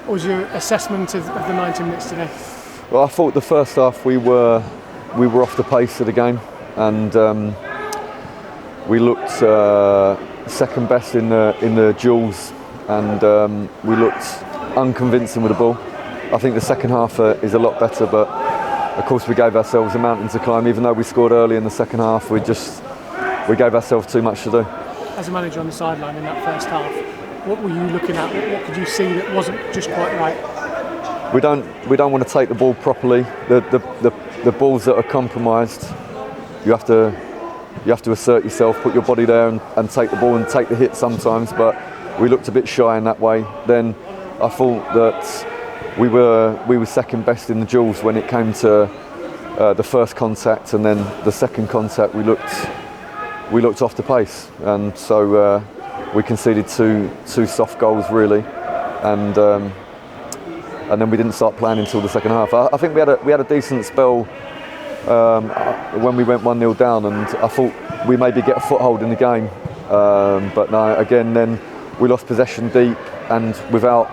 What was your assessment of the 90 minutes today? Well, I thought the first half we were off the pace of the game, and we looked second best in the duels, and we looked unconvincing with the ball. I think the second half is a lot better, but of course we gave ourselves a mountain to climb. Even though we scored early in the second half, we gave ourselves too much to do. As a manager on the sideline in that first half, what were you looking at? What could you see that wasn't just quite right? We don't want to take the ball properly. The balls that are compromised, you have to assert yourself, put your body there and take the ball and take the hit sometimes. But we looked a bit shy in that way. Then I thought that we were second best in the duels when it came to the first contact, and then the second contact we looked off the pace, and so we conceded two soft goals really, and then we didn't start playing until the second half. I think we had a decent spell when we went 1-0 down, and I thought we maybe get a foothold in the game, but no, again then we lost possession deep and without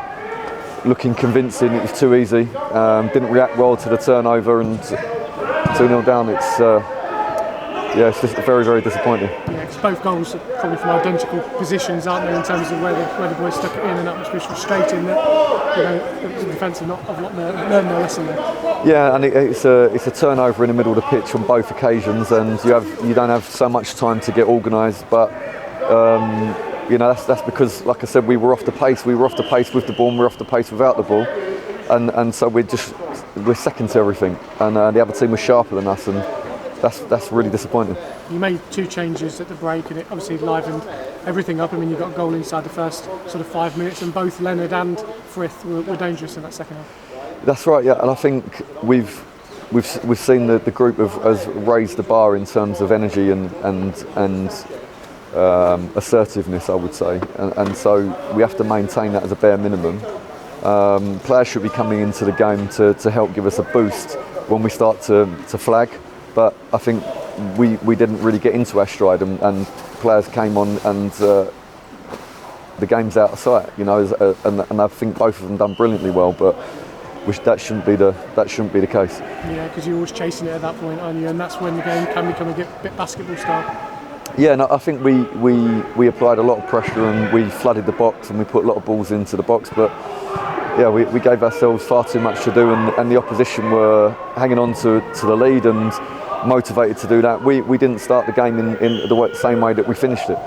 looking convincing. It was too easy. Didn't react well to the turnover, and 2-0 down. It's just very, very disappointing. Yeah, because both goals are probably from identical positions, aren't they, in terms of where the boys stuck it in, and that must be frustrating that the defence have not learned their lesson there. Yeah, and it's a turnover in the middle of the pitch on both occasions, and you don't have so much time to get organised. But that's because, like I said, we were off the pace. We were off the pace with the ball, and we were off the pace without the ball, and so we're second to everything, and the other team was sharper than us, and that's really disappointing. You made 2 changes at the break, and it obviously livened everything up. I mean, you got a goal inside the first sort of 5 minutes, and both Leonard and Frith were dangerous in that second half. That's right, yeah, and I think we've seen the group has raised the bar in terms of energy and assertiveness, I would say, and so we have to maintain that as a bare minimum. Players should be coming into the game to help give us a boost when we start to flag. But I think we didn't really get into our stride, and players came on, and the game's out of sight, and I think both of them done brilliantly well, but that shouldn't be the case. Yeah, because you're always chasing it at that point, aren't you? And that's when the game can become a bit basketball style. Yeah, no, I think we applied a lot of pressure, and we flooded the box, and we put a lot of balls into the box, but yeah, we gave ourselves far too much to do, and the opposition were hanging on to the lead and motivated to do that. We didn't start the game in the same way that we finished it.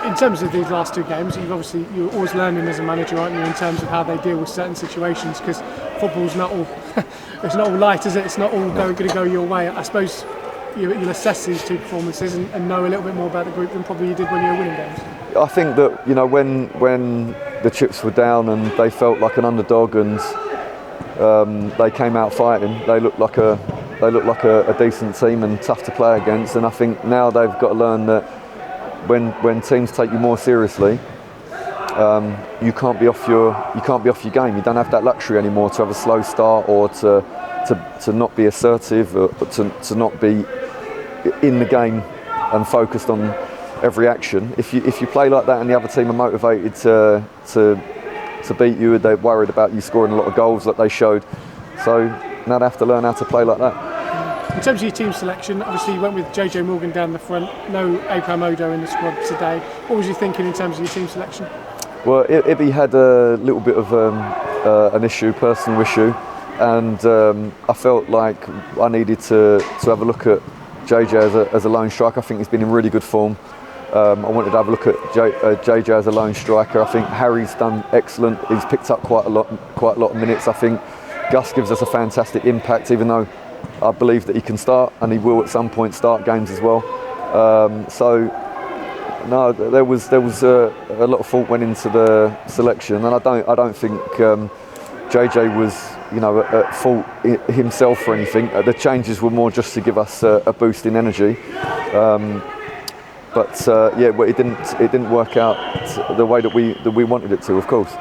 In terms of these last 2 games, you're always learning as a manager, aren't you, in terms of how they deal with certain situations, because football's not all it's not all light, is it? It's not all going to go your way. I suppose you'll assess these 2 performances and know a little bit more about the group than probably you did when you were winning games. I think that when the chips were down and they felt like an underdog, and they came out fighting, they looked like a decent team and tough to play against. And I think now they've got to learn that when teams take you more seriously, you can't be off your game. You don't have that luxury anymore to have a slow start, or to not be assertive, or to not be in the game and focused on every action. If you play like that and the other team are motivated to beat you, they're worried about you scoring a lot of goals like they showed. So now they have to learn how to play like that. In terms of your team selection, obviously you went with JJ Morgan down the front, no Abraham Odo in the squad today. What was you thinking in terms of your team selection? Well, Ibby had a little bit of an personal issue, and I felt like I needed to have a look at JJ as a lone striker. I think he's been in really good form. I wanted to have a look at JJ as a lone striker. I think Harry's done excellent. He's picked up quite a lot of minutes. I think Gus gives us a fantastic impact, even though I believe that he can start, and he will at some point start games as well. No, there was a lot of thought went into the selection, and I don't think JJ was at fault himself for anything. The changes were more just to give us a boost in energy. But it didn't work out the way that we wanted it to, of course.